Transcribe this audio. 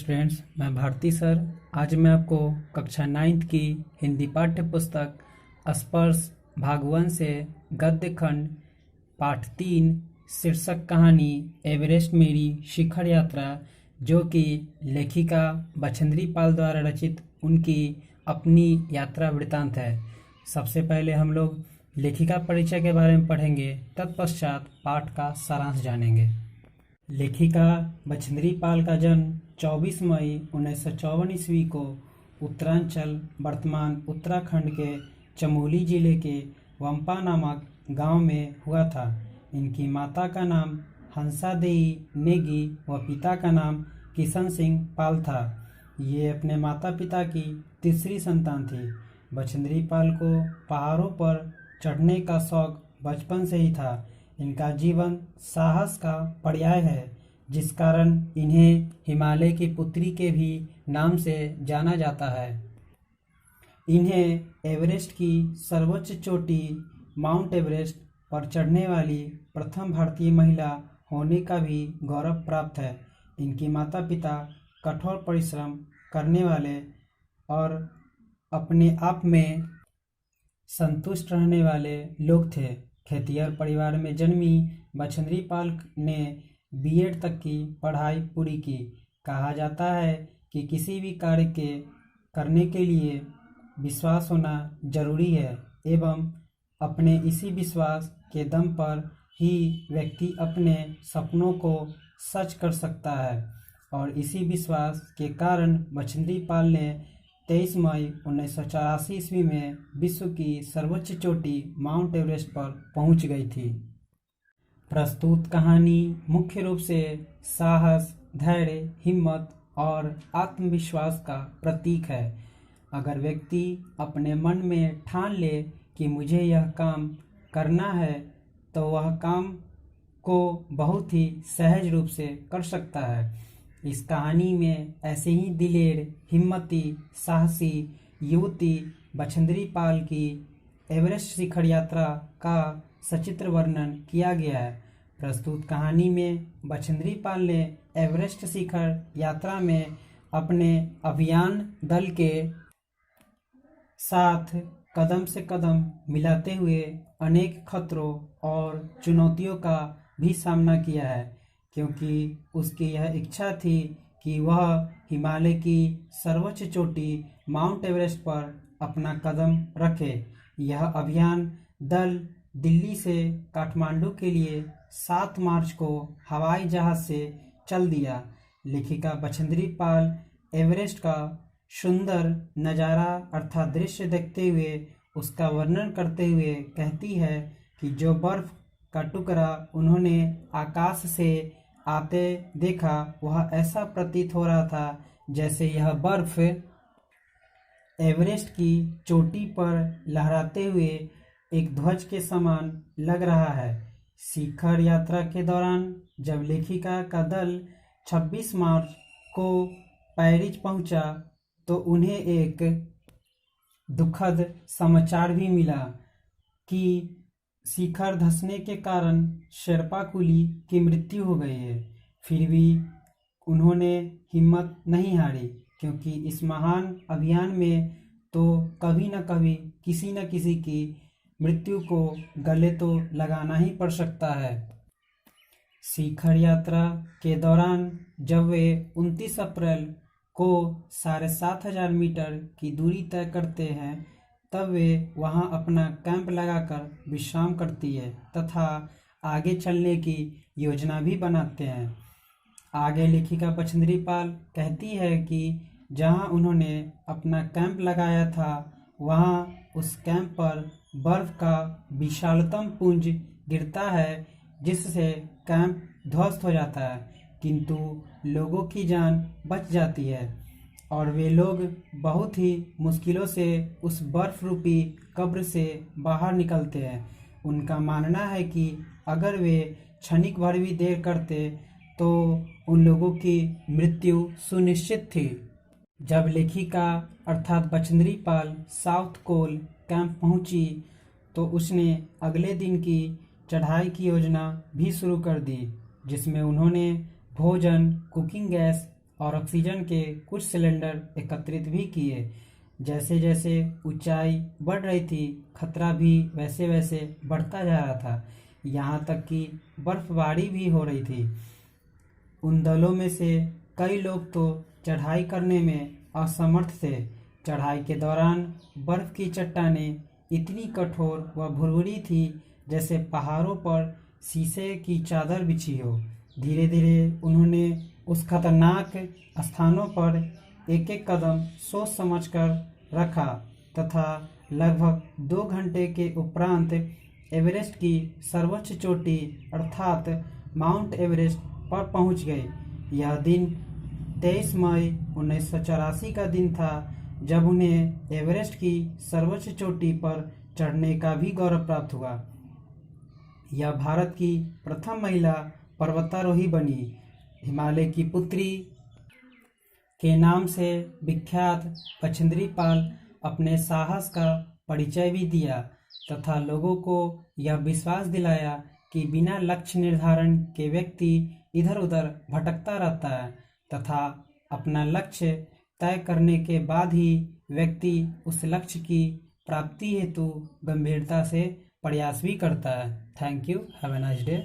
Students, मैं Bharti sir. आज मैं आपको कक्षा 9th की हिंदी पाठ्य पुस्तक स्पर्श भाग 1 से गद्य खंड पाठ 3 शीर्षक कहानी एवरेस्ट मेरी शिखर यात्रा, जो कि लेखिका बछेंद्री पाल द्वारा रचित उनकी अपनी यात्रा वृत्तांत है। सबसे पहले हम लोग लेखिका परिचय के बारे में पढ़ेंगे, तत्पश्चात पाठ का सारांश जानेंगे। लेखिका बछेंद्री पाल का जन्म 24 मई 1954 ईस्वी को उत्तरांचल वर्तमान उत्तराखंड के चमोली जिले के वंपा नामक गांव में हुआ था। इनकी माता का नाम हंसा देई नेगी व पिता का नाम किशन सिंह पाल था। ये अपने माता पिता की तीसरी संतान थी। बछेंद्री पाल को पहाड़ों पर चढ़ने का शौक बचपन से ही था। इनका जीवन साहस का पर्याय है, जिस कारण इन्हें हिमालय की पुत्री के भी नाम से जाना जाता है। इन्हें एवरेस्ट की सर्वोच्च चोटी माउंट एवरेस्ट पर चढ़ने वाली प्रथम भारतीय महिला होने का भी गौरव प्राप्त है। इनके माता पिता कठोर परिश्रम करने वाले और अपने आप में संतुष्ट रहने वाले लोग थे। खेतिहर परिवार में जन्मी बछेंद्री पाल ने बीएड तक की पढ़ाई पूरी की। कहा जाता है कि किसी भी कार्य के करने के लिए विश्वास होना जरूरी है एवं अपने इसी विश्वास के दम पर ही व्यक्ति अपने सपनों को सच कर सकता है। और इसी विश्वास के कारण बछेंद्री पाल ने 23 मई 1984 ईस्वी में विश्व की सर्वोच्च चोटी माउंट एवरेस्ट पर पहुंच गई थी। प्रस्तुत कहानी मुख्य रूप से साहस, धैर्य, हिम्मत और आत्मविश्वास का प्रतीक है। अगर व्यक्ति अपने मन में ठान ले कि मुझे यह काम करना है, तो वह काम को बहुत ही सहज रूप से कर सकता है। इस कहानी में ऐसे ही दिलेर, हिम्मती, साहसी युवती बछेंद्री पाल की एवरेस्ट शिखर यात्रा का सचित्र वर्णन किया गया है। प्रस्तुत कहानी में बछेंद्री पाल ने एवरेस्ट शिखर यात्रा में अपने अभियान दल के साथ कदम से कदम मिलाते हुए अनेक खतरों और चुनौतियों का भी सामना किया है, क्योंकि उसकी यह इच्छा थी कि वह हिमालय की सर्वोच्च चोटी माउंट एवरेस्ट पर अपना कदम रखे। यह अभियान दल दिल्ली से काठमांडू के लिए 7 मार्च को हवाई जहाज से चल दिया। लेखिका बछेंद्री पाल एवरेस्ट का सुंदर नज़ारा अर्थात दृश्य देखते हुए उसका वर्णन करते हुए कहती है कि जो बर्फ का टुकड़ा उन्होंने आकाश से आते देखा, वह ऐसा प्रतीत हो रहा था जैसे यह बर्फ एवरेस्ट की चोटी पर लहराते हुए एक ध्वज के समान लग रहा है। शिखर यात्रा के दौरान जब लेखिका का दल 26 मार्च को पेरिस पहुंचा, तो उन्हें एक दुखद समाचार भी मिला कि शिखर धंसने के कारण शेरपा कुली की मृत्यु हो गई है। फिर भी उन्होंने हिम्मत नहीं हारी, क्योंकि इस महान अभियान में तो कभी न कभी किसी न किसी की मृत्यु को गले तो लगाना ही पड़ सकता है। शिखर यात्रा के दौरान जब वे 29 अप्रैल को 7500 मीटर की दूरी तय करते हैं, तब वे वहां अपना कैंप लगाकर विश्राम करती है तथा आगे चलने की योजना भी बनाते हैं। आगे लेखिका बछेंद्री पाल कहती है कि जहां उन्होंने अपना कैंप लगाया था, वहां उस कैंप पर बर्फ का विशालतम पुंज गिरता है, जिससे कैंप ध्वस्त हो जाता है, किंतु लोगों की जान बच जाती है और वे लोग बहुत ही मुश्किलों से उस बर्फ रूपी कब्र से बाहर निकलते हैं। उनका मानना है कि अगर वे क्षणिक भर भी देर करते तो उन लोगों की मृत्यु सुनिश्चित थी। जब लेखिका अर्थात Bachendri Pal South Col camp पहुंची, तो उसने अगले दिन की चढ़ाई की योजना भी शुरू कर दी, जिसमें उन्होंने भोजन, कुकिंग गैस और ऑक्सीजन के कुछ सिलेंडर एकत्रित भी किए। जैसे जैसे ऊंचाई बढ़ रही थी, खतरा भी वैसे वैसे बढ़ता जा रहा था, यहाँ तक कि बर्फबारी भी हो रही थी। उन दलों में से कई लोग तो चढ़ाई करने में असमर्थ थे। चढ़ाई के दौरान बर्फ की चट्टानें इतनी कठोर व भुरभुरी थी जैसे पहाड़ों पर शीशे की चादर बिछी हो। धीरे धीरे उन्होंने उस खतरनाक स्थानों पर एक एक कदम सोच समझकर रखा तथा लगभग 2 घंटे के उपरांत एवरेस्ट की सर्वोच्च चोटी अर्थात माउंट एवरेस्ट पर पहुंच गए। यह दिन 23 मई 1984 का दिन था, जब उन्हें एवरेस्ट की सर्वोच्च चोटी पर चढ़ने का भी गौरव प्राप्त हुआ। यह भारत की प्रथम महिला पर्वतारोही बनी। हिमालय की पुत्री के नाम से विख्यात बछेंद्री पाल अपने साहस का परिचय भी दिया तथा लोगों को यह विश्वास दिलाया कि बिना लक्ष्य निर्धारण के व्यक्ति इधर उधर भटकता रहता है तथा अपना लक्ष्य तय करने के बाद ही व्यक्ति उस लक्ष्य की प्राप्ति हेतु गंभीरता से प्रयास भी करता है। Thank you. Have a nice day.